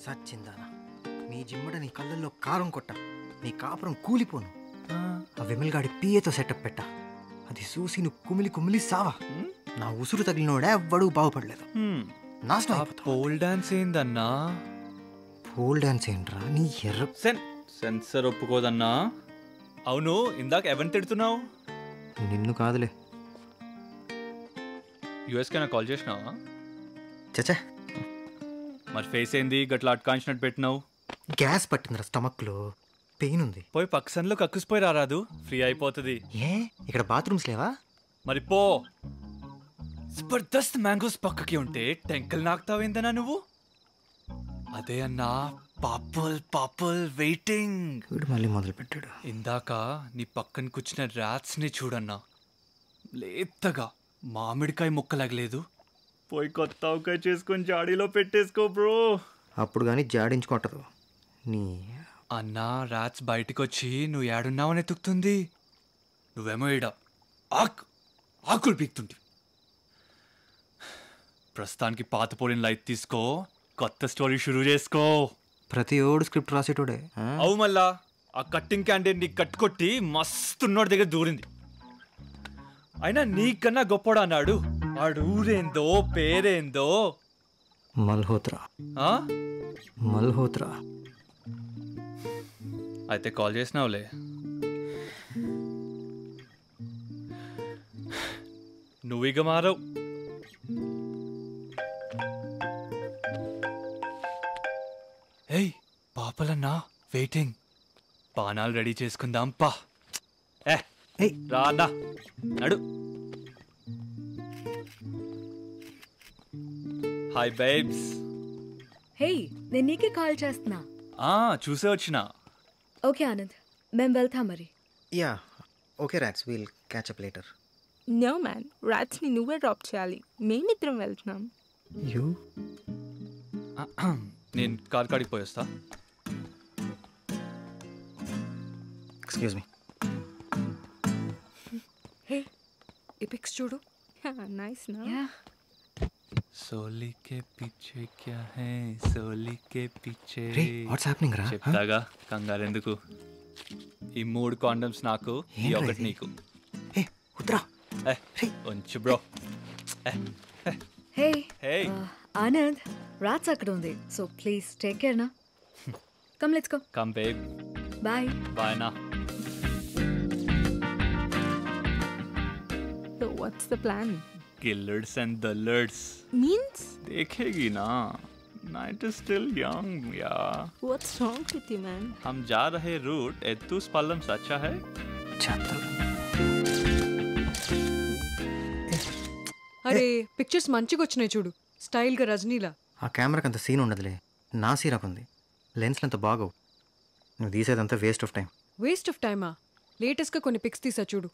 సచ్చిందానా నీ జిమ్మడ నీ కళ్ళల్లో కారం కొట్ట నీ కాపురం కూలిపోను. ఆ వెమిల్గాడి పిఏతో సెటప్ పెట్ట అది చూసి నువ్వు కుమిలి కుమిలి సావా. నా ఉసురు తగిలినోడే ఎవ్వడూ బాగుపడలేదు. నాశనం. పోల్ డాన్స్ ఏందన్నా? పోల్ డాన్స్ ఏంట్రా నీ ఎర్ర సెన్సర్ ఒప్పుకోదన్నా. అవును, ఇందాక ఎవరిని తిడుతున్నావు? నిన్ను కాదులే. యూఎస్కైనా కాల్ చేసినావా? చచ్చా. మరి ఫేస్ ఏంది గట్లా అట్కాంచినట్టు పెట్టినావు? గ్యాస్ పట్టిందిరా స్టమక్లో, పెయిన్ ఉంది. పోయి పక్కసన్లో కక్కుసిపోయి రారాదు, ఫ్రీ అయిపోతుంది. ఏ ఇక్కడ బాత్రూమ్స్ లేవా? మరి పో. జబర్దస్త్ మ్యాంగోస్ పక్కకి ఉంటే టెంకల్ నాకుతావేందనా నువ్వు? అదే అన్నా, పాపుల్ పాపుల్ వెయిటింగ్. వీడు మళ్ళీ మొదలు పెట్టాడు. ఇందాక నీ పక్కన కూర్చున్న ర్యాట్స్ ని చూడన్నా, లేతగా మామిడికాయ ముక్కలాగలేదు. పోయి కొత్త ఆవకాయ చేసుకొని జాడీలో పెట్టేసుకో బ్రో. అప్పుడు కానీ జాడించుకుంటదు నీ అన్నా. ర్యాట్స్ బయటకు వచ్చి నువ్వు ఏడున్నావని ఎతుకుతుంది, నువ్వేమో ఈడ ఆకులు పీక్తుంటి. ప్రస్తుతానికి పాత పోలిన లైట్ తీసుకో, కొత్త స్టోరీ షురూ చేసుకో. ప్రతి ఓడు స్క్రిప్ట్ రాసేటోడే. అవు మళ్ళా ఆ కట్టింగ్ క్యాండిడేట్ ని కట్టుకొట్టి మస్తున్నోడి దగ్గర దూరింది. అయినా నీకన్నా గొప్పడు అన్నాడు. వాడు ఊరేందో పేరేందో మల్హోత్రా. మల్హోత్రా. అయితే కాల్ చేసినావులే. నువ్వు ఇక మారవు. ఏయ్ పాపలన్నా వెయిటింగ్. పానాలు రెడీ చేసుకుందాం పా. రా అన్నా, నడు. Hi babes. హే, నేను నీకే కాల్ చేస్తున్నా. చూసే వచ్చిన. ఓకే ఆనంద్, మేము వెళ్తాం మరి. Yeah okay rats, will catch up later. No man, rats ని నువ్వే డ్రాప్ చేయాలి, మేమిద్దరం వెళ్తున్నాం. యూ? నేను కార్ కాడికి పోయేస్తా. Excuse me. హే, ఈ పిక్స్ చూడు. నైస్ నా? సోలి కే పీछे क्या है, సోలి కే పీछे. వాట్స్ హ్యాపెనింగ్ రా? చెప్తాగా, కంగారెందుకు. ఈ 3 కాండమ్స్ నాకు, ఈ ఒకటి నీకు. ఉంచు bro. Hey hey Anand, rats అక్కడ ఉంది, సో ప్లీజ్ టేక్ కేర్ నా. Come let's go. Come babe. Bye. Bye నా. So what's the plan? Gillards and dullards. Means? देखेगी ना. Night is still young, yeah. What's wrong with you, man? हम जा रहे root एत्तूस पल्लम सच्चा है. అరే పిక్చర్స్ మంచిగా వచ్చినాయి చూడు, స్టైల్గా రజనీలా. ఆ కెమెరాకి అంత సీన్ ఉండదులే, నా సీరాకు ఉంది. లెన్స్లు అంత బాగోవు. నువ్వు తీసేదంతా waste of time. Waste of టైమా? లేటెస్ట్గా కొన్ని పిక్స్ తీసా చూడు.